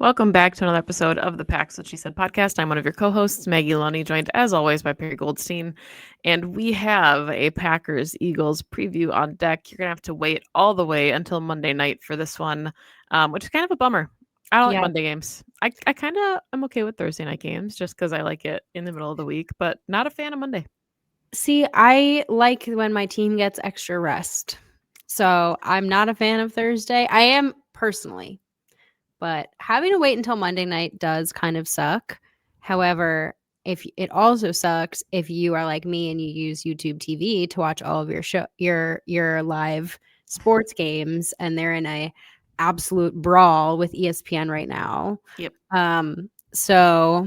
Welcome back to another episode of the Pax What She Said podcast. I'm one of your co-hosts, Maggie Lunny, joined as always by Perry Goldstein. And we have a Packers-Eagles preview on deck. You're going to have to wait all the way until Monday night for this one, which is kind of a bummer. I don't like Monday games. I kind of am okay with Thursday night games just because I like it in the middle of the week, but not a fan of Monday. See, I like when my team gets extra rest. So I'm not a fan of Thursday. I am personally, but having to wait until Monday night does kind of suck. However, if it also sucks if you are like me and you use YouTube TV to watch all of your live sports games and they're in a absolute brawl with ESPN right now. Yep. So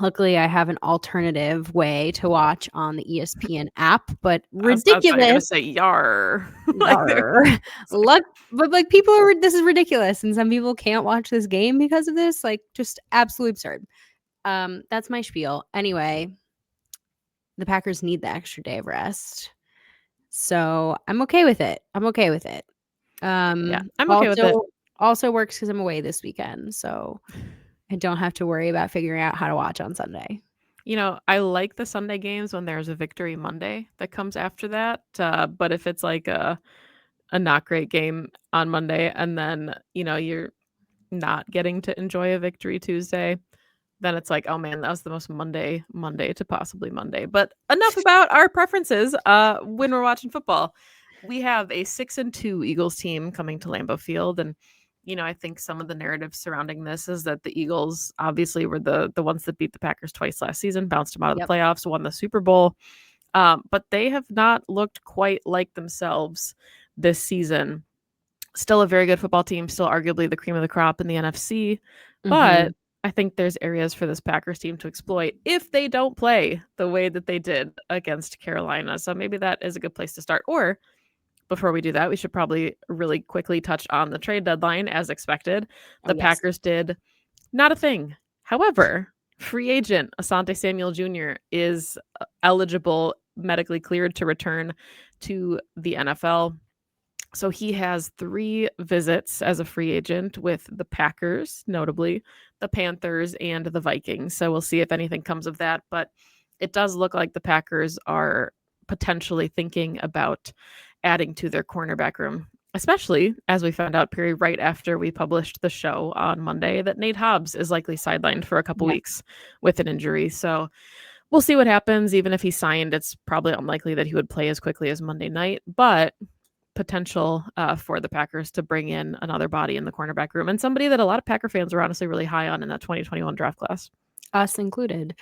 luckily, I have an alternative way to watch on the ESPN app, but ridiculous. I was going to say yar. But like people are, this is ridiculous, and some people can't watch this game because of this. Like, just absolutely absurd. That's my spiel. Anyway, the Packers need the extra day of rest, so I'm okay with it. I'm okay with it. Also works because I'm away this weekend, so I don't have to worry about figuring out how to watch on Sunday. You know, I like the Sunday games when there's a victory Monday that comes after that. But if it's like a not great game on Monday and then, you're not getting to enjoy a victory Tuesday, then it's like, oh man, that was the most Monday to possibly Monday. But enough about our preferences when we're watching football. We have a 6-2 Eagles team coming to Lambeau Field, and I think some of the narrative surrounding this is that the Eagles obviously were the ones that beat the Packers twice last season, bounced them out of the playoffs, won the Super Bowl. But they have not looked quite like themselves this season. Still a very good football team, still arguably the cream of the crop in the NFC. But I think there's areas for this Packers team to exploit if they don't play the way that they did against Carolina. So maybe that is a good place to start. Or before we do that, we should probably really quickly touch on the trade deadline as expected. The Packers did not a thing. However, free agent Asante Samuel Jr. is eligible, medically cleared to return to the NFL. So he has 3 visits as a free agent with the Packers, notably the Panthers and the Vikings. So we'll see if anything comes of that. But it does look like the Packers are potentially thinking about adding to their cornerback room, especially as we found out, Perry, right after we published the show on Monday, that Nate Hobbs is likely sidelined for a couple weeks with an injury. So we'll see what happens. Even if he signed, it's probably unlikely that he would play as quickly as Monday night, but potential for the Packers to bring in another body in the cornerback room and somebody that a lot of Packer fans were honestly really high on in that 2021 draft class. Us included.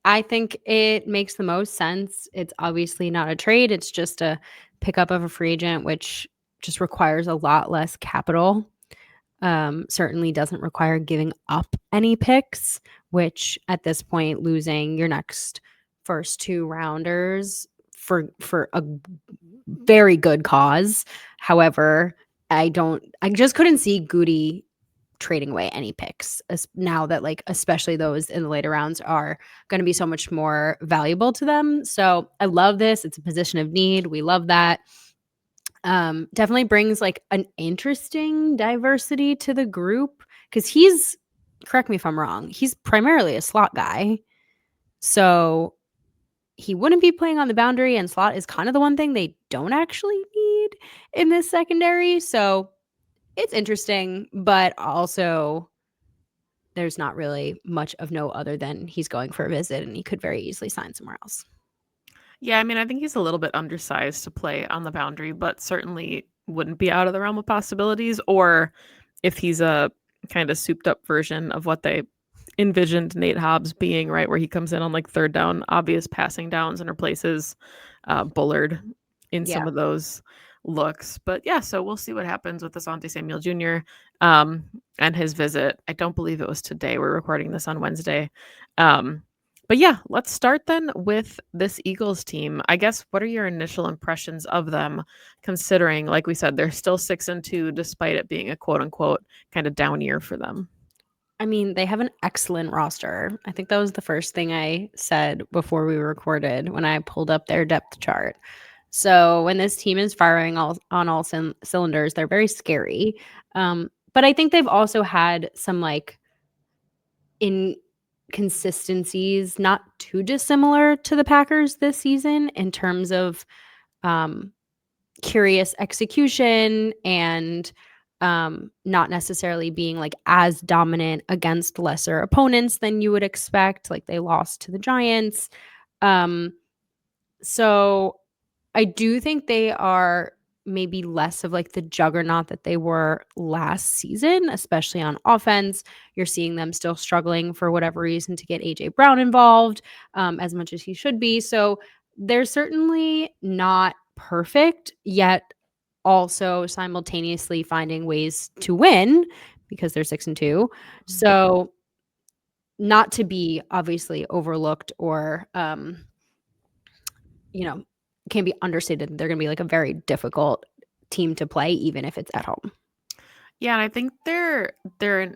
I think it makes the most sense. It's obviously not a trade. It's just a pickup of a free agent, which just requires a lot less capital. Certainly doesn't require giving up any picks, which at this point, losing your next first 2 rounders for a very good cause. However, I just couldn't see Goody trading away any picks now that, like, especially those in the later rounds are going to be so much more valuable to them. So I love this. It's a position of need. We love that. Definitely brings like an interesting diversity to the group because he's, correct me if I'm wrong, he's primarily a slot guy. So he wouldn't be playing on the boundary, and slot is kind of the one thing they don't actually need in this secondary. So it's interesting, but also there's not really much of note other than he's going for a visit and he could very easily sign somewhere else. Yeah, I mean, I think he's a little bit undersized to play on the boundary, but certainly wouldn't be out of the realm of possibilities. Or if he's a kind of souped up version of what they envisioned Nate Hobbs being, right, where he comes in on like third down, obvious passing downs and replaces Bullard in some of those looks. But yeah, so we'll see what happens with Asante Samuel Jr. And his visit. I don't believe it was today. We're recording this on Wednesday. But yeah, let's start then with this Eagles team. I guess, what are your initial impressions of them, considering, like we said, they're still 6-2 despite it being a quote unquote kind of down year for them? I mean, they have an excellent roster. I think that was the first thing I said before we recorded when I pulled up their depth chart. So when this team is firing on all cylinders, they're very scary. But But I think they've also had some like inconsistencies, not too dissimilar to the Packers this season in terms of um, curious execution and not necessarily being like as dominant against lesser opponents than you would expect. Like they lost to the Giants. Um, so I do think they are maybe less of like the juggernaut that they were last season, especially on offense. You're seeing them still struggling for whatever reason to get AJ Brown involved as much as he should be. So they're certainly not perfect, yet also simultaneously finding ways to win because they're 6-2. So not to be obviously overlooked or you know, can be understated. They're going to be like a very difficult team to play, even if it's at home. Yeah, and I think they're in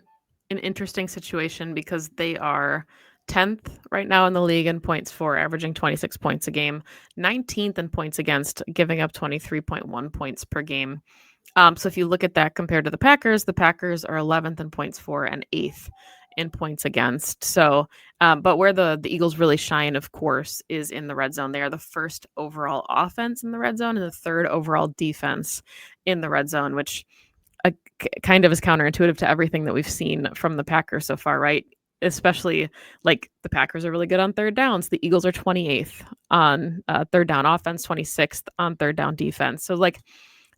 an interesting situation because they are 10th right now in the league in points for, averaging 26 points a game, 19th in points against, giving up 23.1 points per game. So if you look at that compared to the Packers are 11th in points for and 8th in points against. So, but where the Eagles really shine, of course, is in the red zone. They are the first overall offense in the red zone and the third overall defense in the red zone, which kind of is counterintuitive to everything that we've seen from the Packers so far, right? Especially like the Packers are really good on third downs. The Eagles are 28th on third down offense, 26th on third down defense. So like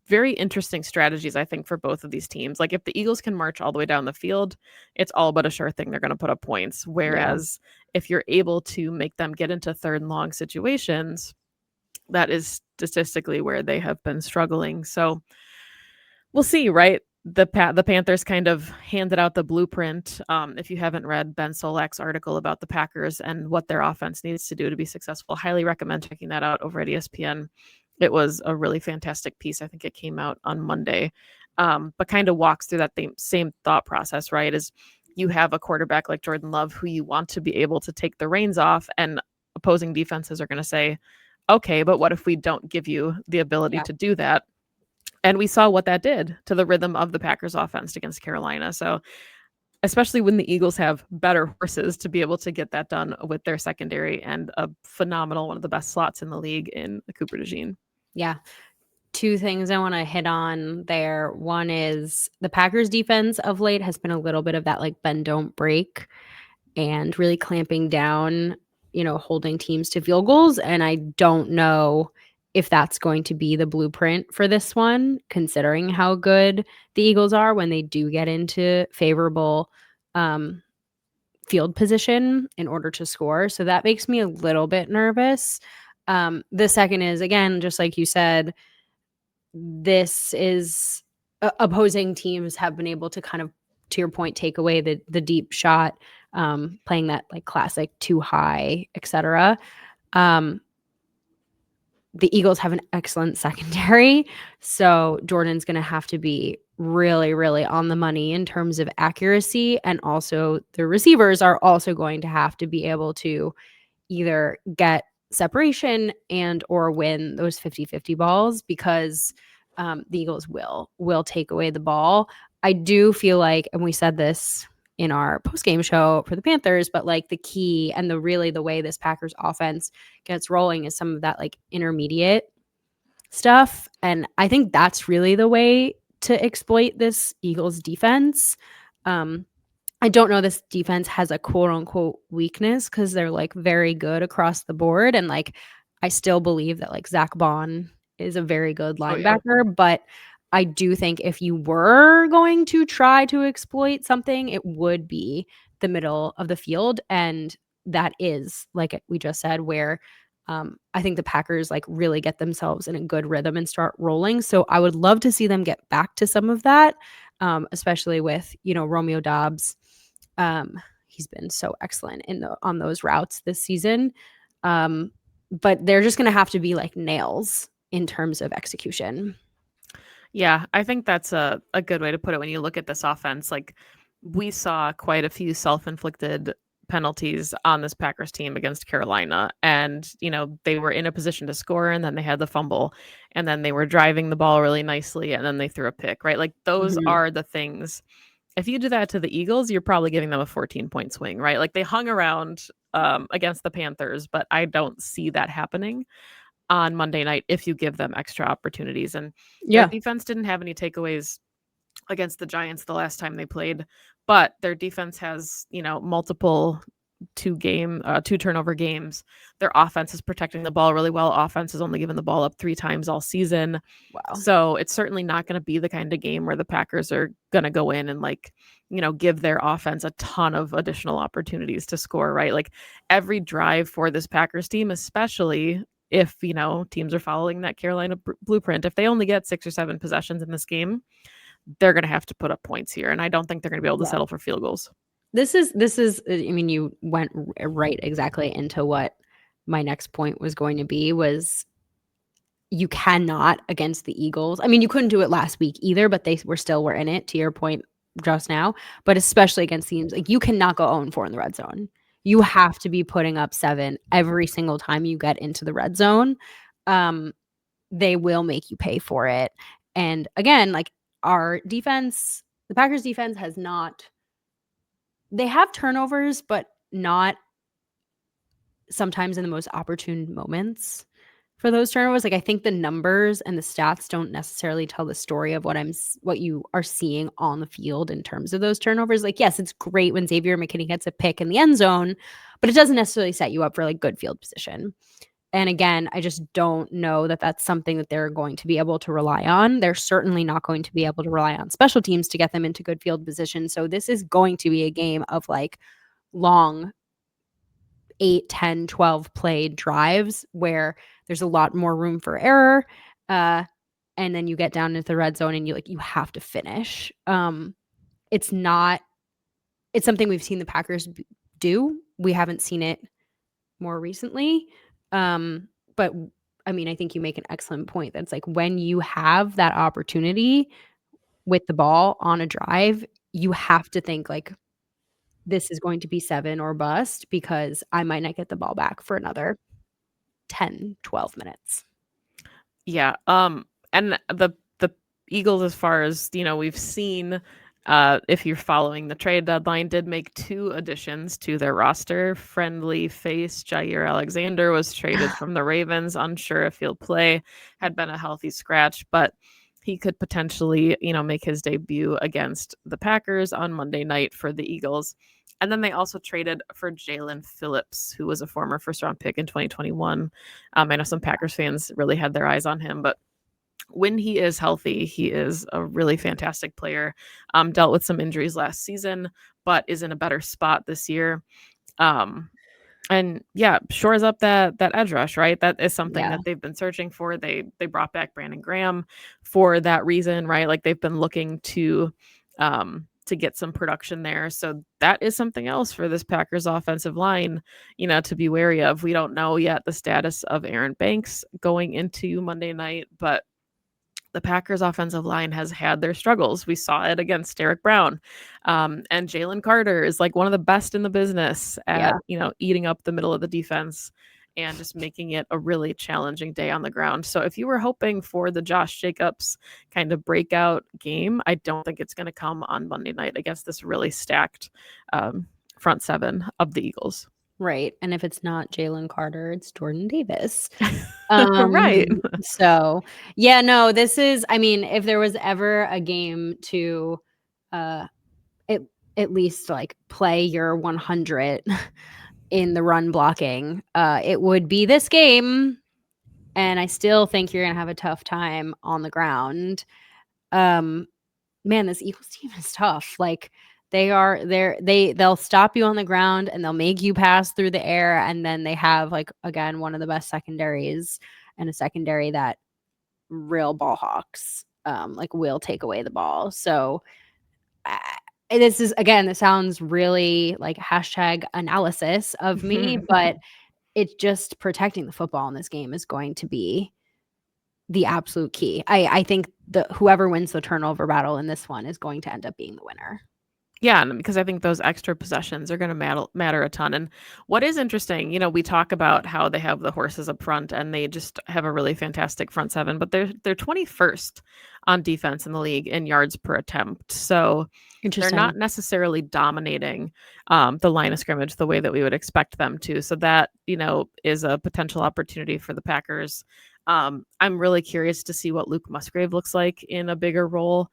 very interesting strategies, I think, for both of these teams. Like if the Eagles can march all the way down the field, it's all but a sure thing they're going to put up points. Yeah. Whereas if you're able to make them get into third and long situations, that is statistically where they have been struggling. So we'll see, right? The Panthers kind of handed out the blueprint. If you haven't read Ben Solak's article about the Packers and what their offense needs to do to be successful, highly recommend checking that out over at ESPN. It was a really fantastic piece. I think it came out on Monday, but kind of walks through that same thought process, right? Is you have a quarterback like Jordan Love who you want to be able to take the reins off, and opposing defenses are going to say, okay, but what if we don't give you the ability Yeah. to do that? And we saw what that did to the rhythm of the Packers offense against Carolina. So, especially when the Eagles have better horses to be able to get that done with their secondary and a phenomenal, one of the best slots in the league in the Cooper DeJean. Yeah. Two things I want to hit on there. One is the Packers defense of late has been a little bit of that like bend don't break and really clamping down, holding teams to field goals. And I don't know if that's going to be the blueprint for this one, considering how good the Eagles are when they do get into favorable um, field position in order to score. So that makes me a little bit nervous. The second is, again, just like you said, this is opposing teams have been able to kind of, to your point, take away the deep shot, playing that like classic too high, etc. Um, the Eagles have an excellent secondary, so Jordan's going to have to be really, really on the money in terms of accuracy, and also the receivers are also going to have to be able to either get separation and or win those 50-50 balls because the Eagles will take away the ball. I do feel like, and we said this in our post-game show for the Panthers, but like the key and the way this Packers offense gets rolling is some of that like intermediate stuff. And I think that's really the way to exploit this Eagles defense. Um, I don't know this defense has a quote unquote weakness because they're like very good across the board. And like, I still believe that like Zach Bond is a very good Oh yeah. linebacker. But I do think if you were going to try to exploit something, it would be the middle of the field. And that is, like we just said, where I think the Packers like really get themselves in a good rhythm and start rolling. So I would love to see them get back to some of that, especially with, Romeo Dobbs. He's been so excellent on those routes this season. But they're just going to have to be like nails in terms of execution. Yeah, I think that's a good way to put it when you look at this offense. Like we saw quite a few self-inflicted penalties on this Packers team against Carolina. And, they were in a position to score and then they had the fumble and then they were driving the ball really nicely and then they threw a pick, right? Like those Mhm. are the things. If you do that to the Eagles, you're probably giving them a 14-point swing, right? Like they hung around against the Panthers, but I don't see that happening on Monday night if you give them extra opportunities. And their Yeah. defense didn't have any takeaways against the Giants the last time they played, but their defense has, multiple two turnover games. Their offense is protecting the ball really well. Offense has only given the ball up 3 times all season. Wow. So it's certainly not going to be the kind of game where the Packers are going to go in and give their offense a ton of additional opportunities to score, right? Like every drive for this Packers team, especially if, teams are following that Carolina blueprint, if they only get 6 or 7 possessions in this game, they're going to have to put up points here. And I don't think they're going to be able to Yeah. settle for field goals. This is I mean, you went right exactly into what my next point was going to be was you cannot against the Eagles. I mean, you couldn't do it last week either, but they were in it to your point just now, but especially against teams like you cannot go 0-4 in the red zone. You have to be putting up 7 every single time you get into the red zone. Um, they will make you pay for it. And again, like our defense, the Packers defense has not they have turnovers, but not sometimes in the most opportune moments for those turnovers. Like I think the numbers and the stats don't necessarily tell the story of what you are seeing on the field in terms of those turnovers. Like yes, it's great when Xavier McKinney gets a pick in the end zone, but it doesn't necessarily set you up for like good field position. And again, I just don't know that that's something that they're going to be able to rely on. They're certainly not going to be able to rely on special teams to get them into good field position. So this is going to be a game of like long 8, 10, 12 play drives where there's a lot more room for error. And then you get down into the red zone and you have to finish. It's not it's something we've seen the Packers do. We haven't seen it more recently. But I mean, I think you make an excellent point. That's like when you have that opportunity with the ball on a drive, you have to think like this is going to be 7 or bust because I might not get the ball back for another 10, 12 minutes. Yeah. And the Eagles, as far as we've seen, if you're following the trade deadline, did make 2 additions to their roster. Friendly face Jair Alexander was traded from the Ravens, unsure if he'll play, had been a healthy scratch, but he could potentially, make his debut against the Packers on Monday night for the Eagles. And then they also traded for Jalen Phillips, who was a former first round pick in 2021. I know some Packers fans really had their eyes on him, but when he is healthy, he is a really fantastic player. Dealt with some injuries last season, but is in a better spot this year. Um, and yeah, shores up that edge rush, right? That is something Yeah, that they've been searching for. They brought back Brandon Graham for that reason, right? Like they've been looking to get some production there. So that is something else for this Packers offensive line, to be wary of. We don't know yet the status of Aaron Banks going into Monday night, but the Packers offensive line has had their struggles. We saw it against Derek Brown. And Jalen Carter is like one of the best in the business at, yeah, eating up the middle of the defense and just making it a really challenging day on the ground. So if you were hoping for the Josh Jacobs kind of breakout game, I don't think it's going to come on Monday night against this really stacked front 7 of the Eagles. right. And if it's not Jalen Carter, it's Jordan Davis. Right. So yeah, no, this is I mean, if there was ever a game to uh at, at least like play your 100 in the run blocking, it would be this game. And I still think you're gonna have a tough time on the ground. Um, man, this Eagles team is tough. Like they'll stop you on the ground and they'll make you pass through the air. And then they have like again one of the best secondaries and a secondary that real ball hawks like will take away the ball. So uh, this is again, this sounds really like hashtag analysis of me, but it's just protecting the football in this game is going to be the absolute key. I think the whoever wins the turnover battle in this one is going to end up being the winner. Yeah, and because I think those extra possessions are going to matter a ton. And what is interesting, we talk about how they have the horses up front and they just have a really fantastic front seven, but they're 21st on defense in the league in yards per attempt. So they're not Interesting. necessarily dominating the line of scrimmage the way that we would expect them to. So that is a potential opportunity for the Packers. I'm really curious to see what Luke Musgrave looks like in a bigger role,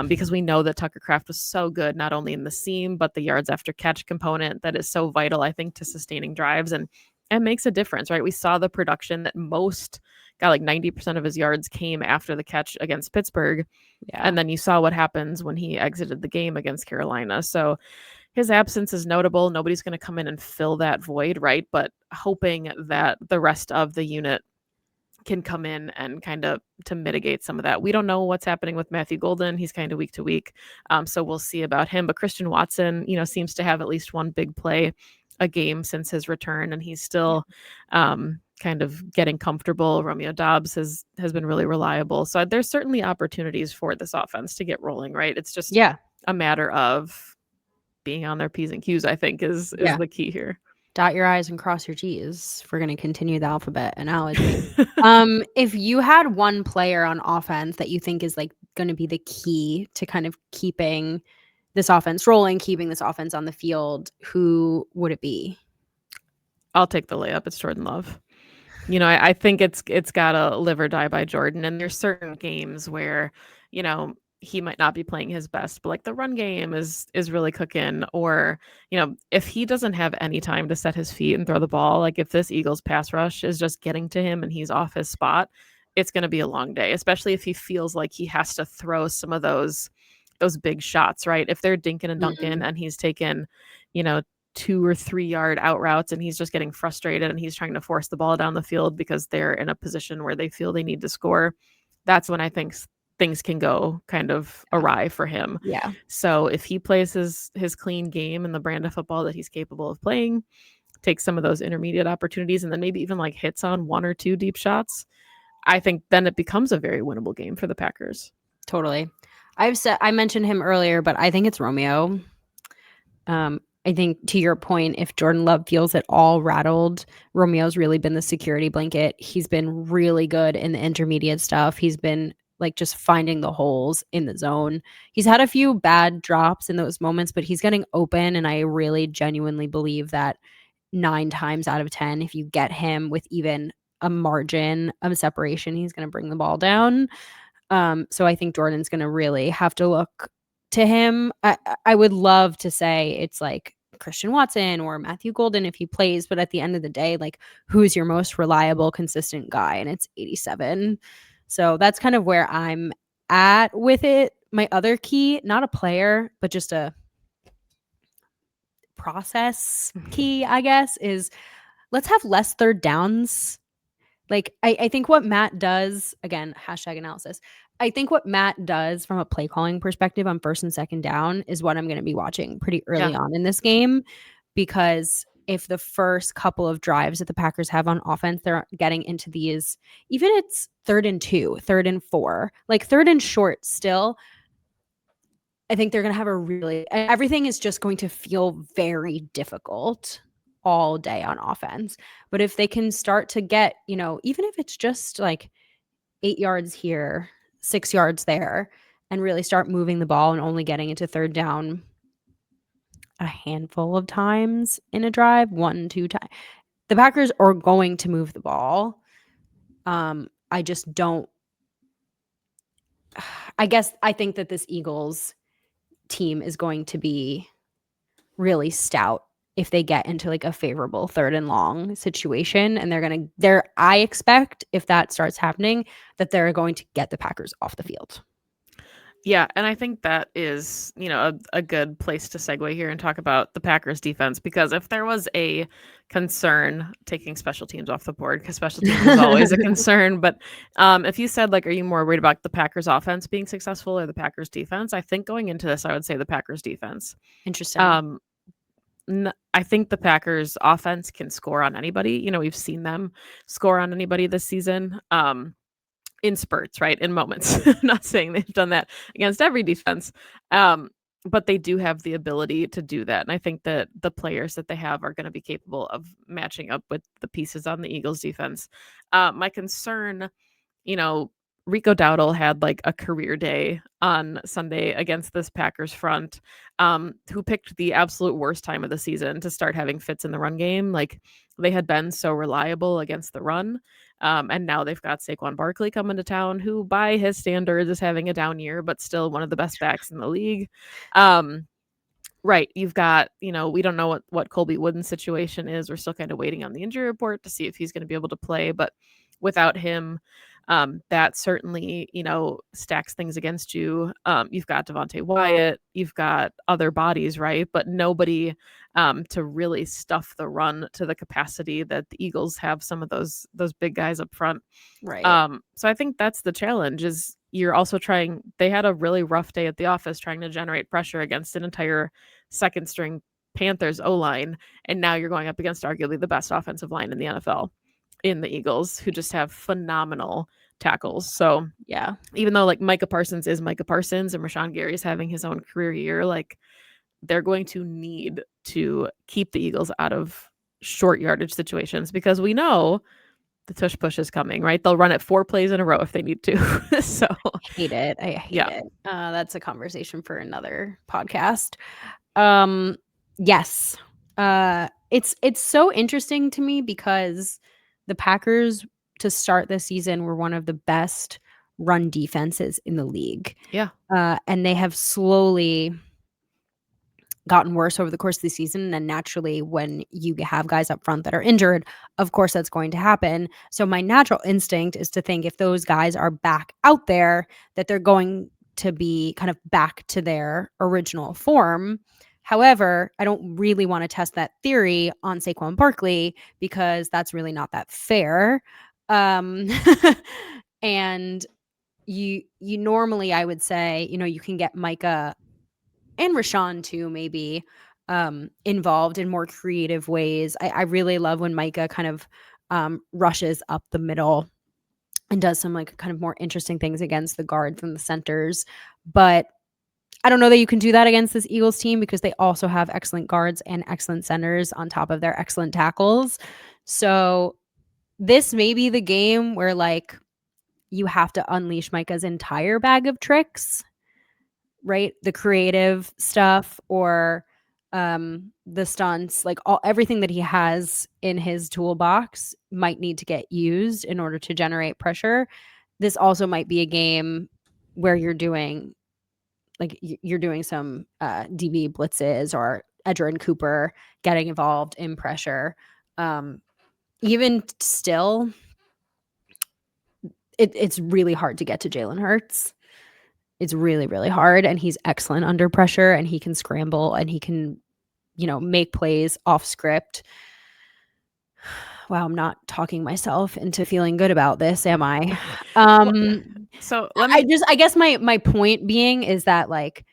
because we know that Tucker Craft was so good, not only in the seam, but the yards after catch component that is so vital, I think, to sustaining drives and makes a difference, right? We saw the production that most got like 90% of his yards came after the catch against Pittsburgh. Yeah. And then you saw what happens when he exited the game against Carolina. So his absence is notable. Nobody's going to come in and fill that void, right? But hoping that the rest of the unit can come in and kind of to mitigate some of that. We don't know what's happening with Matthew Golden. He's kind of week to week. So we'll see about him. But Christian Watson, seems to have at least one big play a game since his return, and he's Yeah. still kind of getting comfortable. Romeo Dobbs has been really reliable. So there's certainly opportunities for this offense to get rolling, right? It's just Yeah. a matter of being on their P's and Q's, I think, is Yeah. the key here. Dot your I's and cross your T's if we're going to continue the alphabet analogy. If you had one player on offense that you think is like going to be the key to kind of keeping this offense rolling, keeping this offense on the field, who would it be? I'll take the layup. It's Jordan Love. I think it's gotta live or die by Jordan. And there's certain games where, he might not be playing his best, but like the run game is really cooking. Or, if he doesn't have any time to set his feet and throw the ball, like if this Eagles pass rush is just getting to him and he's off his spot, it's gonna be a long day, especially if he feels like he has to throw some of those big shots, right? If they're dinking and dunking Mm, and he's taken, you know, 2 or 3 yard out routes and he's just getting frustrated and he's trying to force the ball down the field because they're in a position where they feel they need to score, that's when I think things can go kind of yeah. awry for him. Yeah. So if he plays his clean game and the brand of football that he's capable of playing, takes some of those intermediate opportunities and then maybe even like hits on 1 or 2 deep shots, I think then it becomes a very winnable game for the Packers. Totally. I mentioned him earlier, but I think it's Romeo. I think to your point, if Jordan Love feels at all rattled, Romeo's really been the security blanket. He's been really good in the intermediate stuff. He's been like just finding the holes in the zone. He's had a few bad drops in those moments, but he's getting open. And I really genuinely believe that 9 times out of 10, if you get him with even a margin of separation, he's going to bring the ball down. So I think Jordan's going to really have to look to him. I would love to say it's like Christian Watson or Matthew Golden if he plays, but at the end of the day, like who's your most reliable, consistent guy? And it's 87. So that's kind of where I'm at with it. My other key, not a player, but just a process key, I guess, is let's have less third downs. Like, I think what Matt does, again, hashtag analysis. I think what Matt does from a play calling perspective on first and second down is what I'm going to be watching pretty Yeah. early on in this game. Because if the first couple of drives that the Packers have on offense, they're getting into these, even it's 3rd and 2, 3rd and 4, like 3rd and short still, I think they're going to have a really, everything is just going to feel very difficult all day on offense. But if they can start to get, even if it's just like 8 yards here, 6 yards there, and really start moving the ball and only getting into third down a handful of times in a drive, 1, 2 times, the Packers are going to move the ball. I just don't, I guess I think that this Eagles team is going to be really stout if they get into like a favorable 3rd and long situation, and I expect if that starts happening that they're going to get the Packers off the field. Yeah, and I think that is, a good place to segue here and talk about the Packers defense, because if there was a concern taking special teams off the board, because special teams is always a concern, but if you said like, are you more worried about the Packers offense being successful or the Packers defense? I think going into this, I would say the Packers defense. Interesting. Um, I think the Packers offense can score on anybody. We've seen them score on anybody this season. In spurts, right? In moments. I'm not saying they've done that against every defense. Um, but they do have the ability to do that. And I think that the players that they have are going to be capable of matching up with the pieces on the Eagles defense. My concern, you know, Rico Dowdle had like a career day on Sunday against this Packers front, who picked the absolute worst time of the season to start having fits in the run game. Like they had been so reliable against the run. And now they've got Saquon Barkley coming to town, who by his standards is having a down year, but still one of the best backs in the league. Um, Right. You've got, we don't know what Colby Wooden's situation is. We're still kind of waiting on the injury report to see if he's going to be able to play. But without him, that certainly, stacks things against you. You've got Devontae Wyatt, you've got other bodies, right? But nobody to really stuff the run to the capacity that the Eagles have some of those big guys up front. Right. So I think that's the challenge is you're also trying they had a really rough day at the office trying to generate pressure against an entire second string Panthers O-line, and now you're going up against arguably the best offensive line in the NFL in the Eagles, who just have phenomenal tackles. So Yeah. even though like Micah Parsons is Micah Parsons and Rashawn Gary is having his own career year, like they're going to need to keep the Eagles out of short yardage situations because we know the tush push is coming, right? They'll run it 4 plays in a row if they need to. So, Hate it. I hate yeah. it. That's a conversation for another podcast. Um, yes. It's so interesting to me because the Packers to start the season were one of the best run defenses in the league. Yeah. And they have slowly gotten worse over the course of the season. And naturally, when you have guys up front that are injured, of course that's going to happen. So my natural instinct is to think if those guys are back out there, that they're going to be kind of back to their original form. However, I don't really want to test that theory on Saquon Barkley because that's really not that fair. Um, and you normally, I would say, you can get Micah and Rashawn too, maybe involved in more creative ways. I really love when Micah kind of rushes up the middle and does some like kind of more interesting things against the guards and the centers. But I don't know that you can do that against this Eagles team because they also have excellent guards and excellent centers on top of their excellent tackles. So this may be the game where like you have to unleash Micah's entire bag of tricks, right? The creative stuff or the stunts, like everything that he has in his toolbox might need to get used in order to generate pressure. This also might be a game where you're doing some DB blitzes or Edgerrin Cooper getting involved in pressure. Even still, it's really hard to get to Jalen Hurts. It's really, really hard, and he's excellent under pressure, and he can scramble, and he can, make plays off script. Wow, I'm not talking myself into feeling good about this, am I? Well, so let me I guess my point being is that like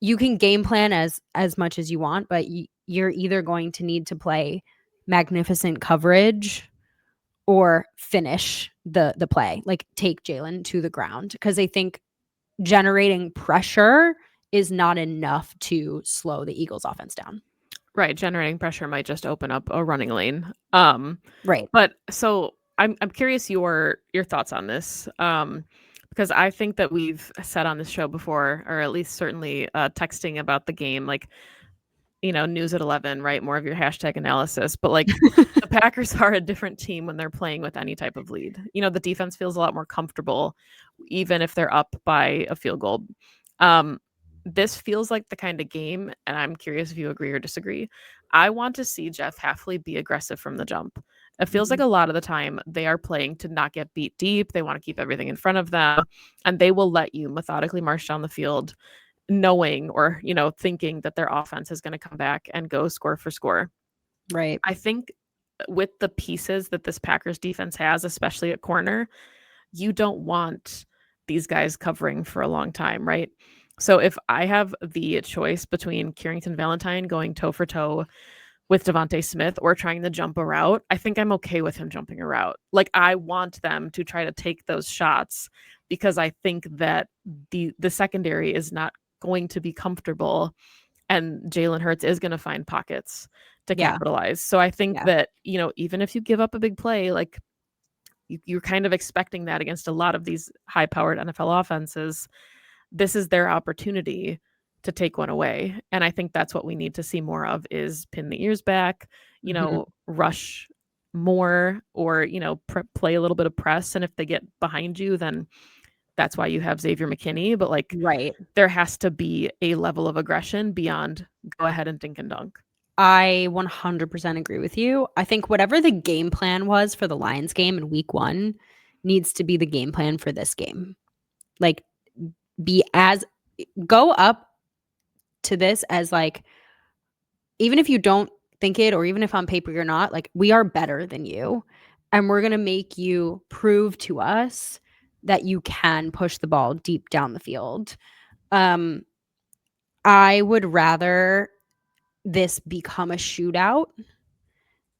you can game plan as much as you want, but you're either going to need to play magnificent coverage or finish the play, like take Jalen to the ground because I think generating pressure is not enough to slow the Eagles offense down. right, generating pressure might just open up a running lane. Right. But so I'm curious your thoughts on this. Because I think that we've said on this show before, or at least certainly texting about the game, like news at 11, right? More of your hashtag analysis. But like the Packers are a different team when they're playing with any type of lead. The defense feels a lot more comfortable, even if they're up by a field goal. Um, this feels like the kind of game, and I'm curious if you agree or disagree. I want to see Jeff Hafley be aggressive from the jump. It feels like Mhm. a lot of the time they are playing to not get beat deep. They want to keep everything in front of them, and they will let you methodically march down the field knowing or thinking that their offense is going to come back and go score for score. Right. I think with the pieces that this Packers defense has, especially at corner, you don't want these guys covering for a long time, right? So if I have the choice between Carrington Valentine going toe for toe with Devontae Smith or trying to jump a route, I think I'm okay with him jumping a route. Like I want them to try to take those shots because I think that the secondary is not going to be comfortable, and Jalen Hurts is going to find pockets to Yeah. capitalize. So I think Yeah. that, even if you give up a big play, like you're kind of expecting that against a lot of these high powered NFL offenses, this is their opportunity to take one away. And I think that's what we need to see more of is pin the ears back, Mhm. rush more, or, play a little bit of press. And if they get behind you, then that's why you have Xavier McKinney. But like, Right. there has to be a level of aggression beyond go ahead and dink and dunk. I 100% agree with you. I think whatever the game plan was for the Lions game in week 1 needs to be the game plan for this game. Like, be as go up to this as, like, even if you don't think it, or even if on paper you're not, like, we are better than you, and we're gonna make you prove to us that you can push the ball deep down the field. Um, I would rather this become a shootout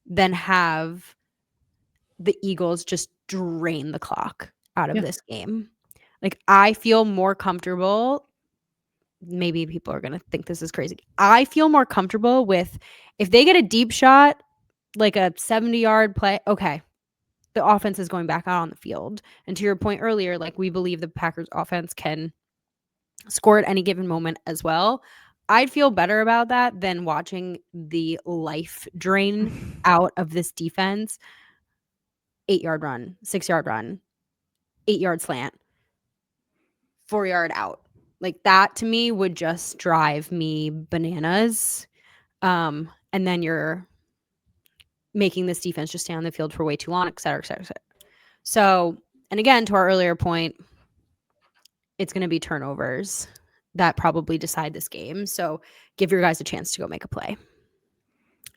than have the Eagles just drain the clock out of Yeah. this game. Like, I feel more comfortable, maybe people are gonna think this is crazy. I feel more comfortable with if they get a deep shot, like a 70-yard play, okay, the offense is going back out on the field. And to your point earlier, like, we believe the Packers offense can score at any given moment as well. I'd feel better about that than watching the life drain out of this defense. 8-yard run, 6-yard run, 8-yard slant, 4-yard out. Like, that to me would just drive me bananas. And then you're making this defense just stay on the field for way too long, et cetera, et cetera, et cetera. So, and again, to our earlier point, it's going to be turnovers that probably decide this game. So give your guys a chance to go make a play.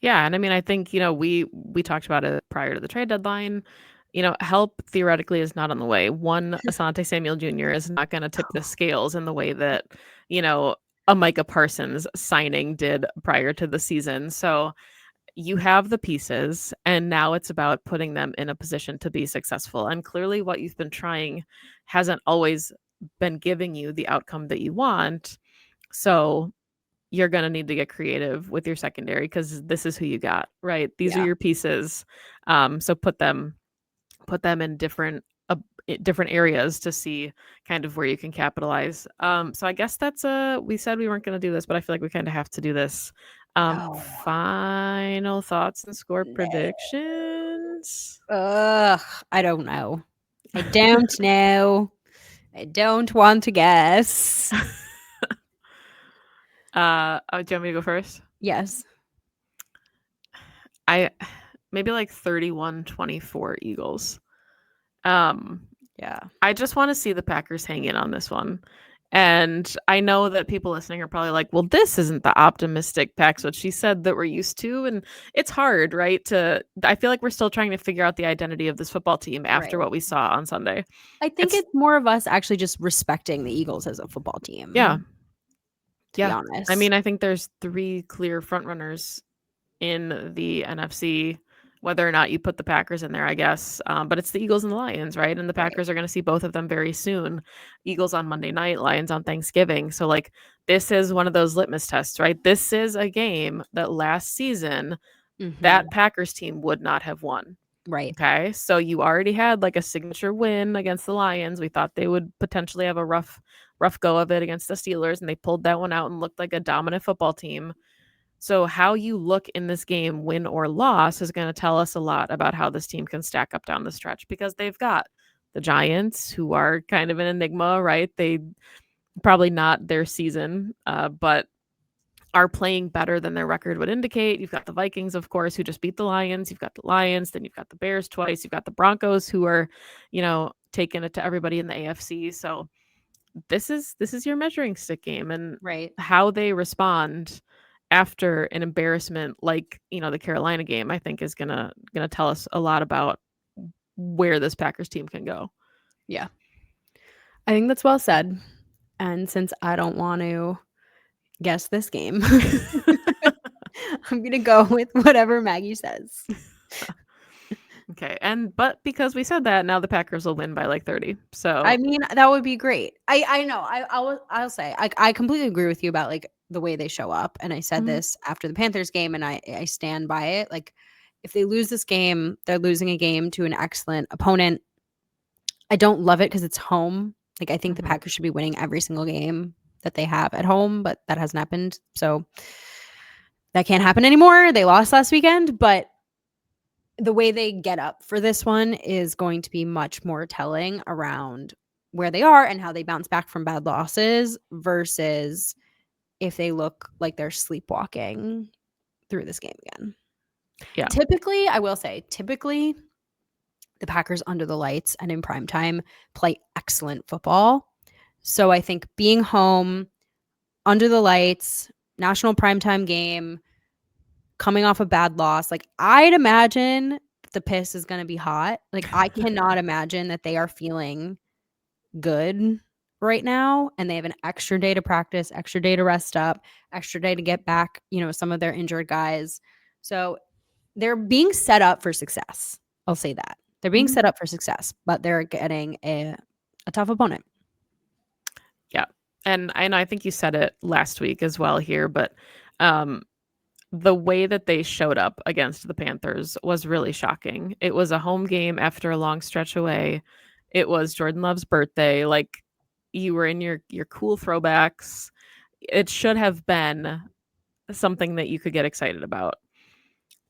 Yeah, and I mean, I think, we talked about it prior to the trade deadline. Help theoretically is not on the way. One Asante Samuel Jr. is not going to tip the scales in the way that, you know, a Micah Parsons signing did prior to the season. So you have the pieces, and now it's about putting them in a position to be successful. And clearly, what you've been trying hasn't always been giving you the outcome that you want. So you're going to need to get creative with your secondary because this is who you got, right? These are Yeah. your pieces. So put them in different areas to see kind of where you can capitalize. So I guess that's we said we weren't going to do this, but I feel like we kind of have to do this. Oh, Final thoughts and score no. predictions. Ugh, I don't know. I don't know. I don't want to guess. Do you want me to go first? Yes. I maybe like 31-24 Eagles. Um, Yeah. I just want to see the Packers hang in on this one. And I know that people listening are probably like, well, this isn't the optimistic Pax, what she said that we're used to. And it's hard, right? I feel like we're still trying to figure out the identity of this football team after Right. what we saw on Sunday. I think It's, it's more of us actually just respecting the Eagles as a football yeah, team, to be yeah. I honest. mean, I think there's three clear frontrunners in the NFC, whether or not you put the Packers in there, I guess. But it's the Eagles and the Lions, right? And the Right. Packers are going to see both of them very soon. Eagles on Monday night, Lions on Thanksgiving. So, like, this is one of those litmus tests, right? This is a game that last season that Mhm. Packers team would not have won. Right. Okay. So you already had like a signature win against the Lions. We thought they would potentially have a rough go of it against the Steelers, and they pulled that one out and looked like a dominant football team. So, how you look in this game, win or loss, is going to tell us a lot about how this team can stack up down the stretch because they've got the Giants, who are kind of an enigma, right? They probably not their season, but are playing better than their record would indicate. You've got the Vikings, of course, who just beat the Lions. You've got the Lions, then you've got the Bears twice. You've got the Broncos, who are, taking it to everybody in the AFC. So, this is your measuring stick game, and Right. how they respond after an embarrassment like the Carolina game, I think is gonna tell us a lot about where this Packers team can go. Yeah. I think that's well said. And since I don't want to guess this game, I'm going to go with whatever Maggie says. Okay, Okay, but because we said that, now the Packers will win by like 30. I So, mean, that would be great. I know. I'll say I completely agree with you about like the way they show up. And I said mhm, this after the Panthers game, and I stand by it. Like, if they lose this game, they're losing a game to an excellent opponent. I don't love it because it's home. Like, I think the mhm. Packers should be winning every single game that they have at home, but that hasn't happened. So that can't happen anymore. They lost last weekend, but the way they get up for this one is going to be much more telling around where they are and how they bounce back from bad losses versus if they look like they're sleepwalking through this game again. Yeah. Typically, I will say, typically the Packers under the lights and in prime time play excellent football. So I think being home under the lights, national primetime game, coming off a bad loss, like, I'd imagine the piss is gonna be hot. Like, I cannot imagine that they are feeling good right now, and they have an extra day to practice, extra day to rest up, extra day to get back, some of their injured guys. So, they're being set up for success. I'll say that. They're being Mhm. set up for success, but they're getting a tough opponent. Yeah. And I think you said it last week as well here, but um the way that they showed up against the Panthers was really shocking. It was a home game after a long stretch away. It was Jordan Love's birthday. Like, you were in your cool throwbacks. It should have been something that you could get excited about.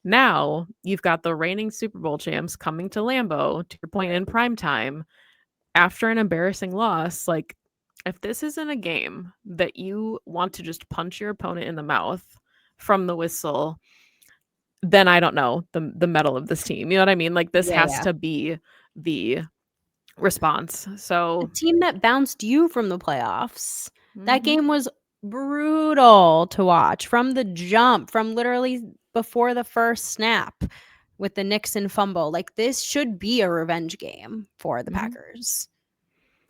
Now, you've got the reigning Super Bowl champs coming to Lambeau, to your point, in prime time after an embarrassing loss. Like, if this isn't a game that you want to just punch your opponent in the mouth from the whistle, then I don't know the mettle of this team. You know what I mean? Like, this Yeah, has yeah. to be the response. The So, team that bounced you from the playoffs. That mhm, game was brutal to watch from the jump, from literally before the first snap with the Nixon fumble. Like, this should be a revenge game for the mhm. Packers.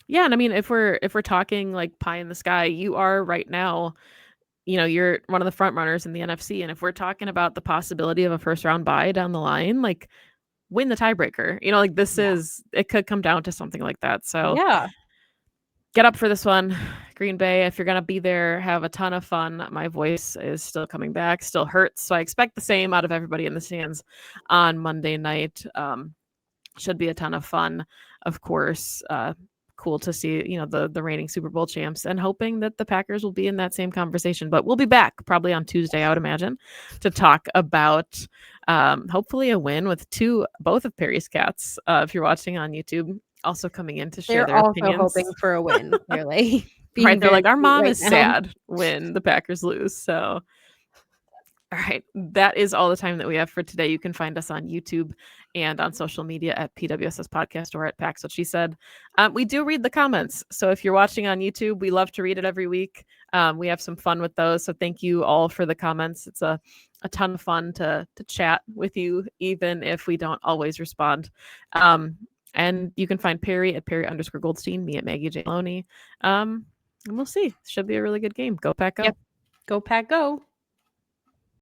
Yeah, and I mean, if we're talking like pie in the sky, you are right now. You're one of the front runners in the NFC, and if we're talking about the possibility of a first round bye down the line, like, win the tiebreaker. Like, this Yeah. is it could come down to something like that. So, Yeah. get up for this one, Green Bay. If you're gonna be there, have a ton of fun. My voice is still coming back, still hurts, so I expect the same out of everybody in the stands on Monday night. Should be a ton of fun, of course. Cool to see, the reigning Super Bowl champs, and hoping that the Packers will be in that same conversation. But we'll be back probably on Tuesday, I would imagine, to talk about hopefully a win with both of Perry's cats. If you're watching on YouTube, also coming in to share They're their also hoping opinions. for a win, clearly. Right? Being They're very like, our cute mom right is now. sad when the Packers lose. So, all right. That is all the time that we have for today. You can find us on YouTube and on social media at PWSS Podcast or at Pax What She Said. We do read the comments. So if you're watching on YouTube, we love to read it every week. We have some fun with those. So thank you all for the comments. It's a ton of fun to chat with you, even if we don't always respond. Um, and you can find Perry at Perry_Goldstein, me at Maggie J. Loney. And we'll see. Should be a really good game. Go Pack Go. Yep. Go Pack Go.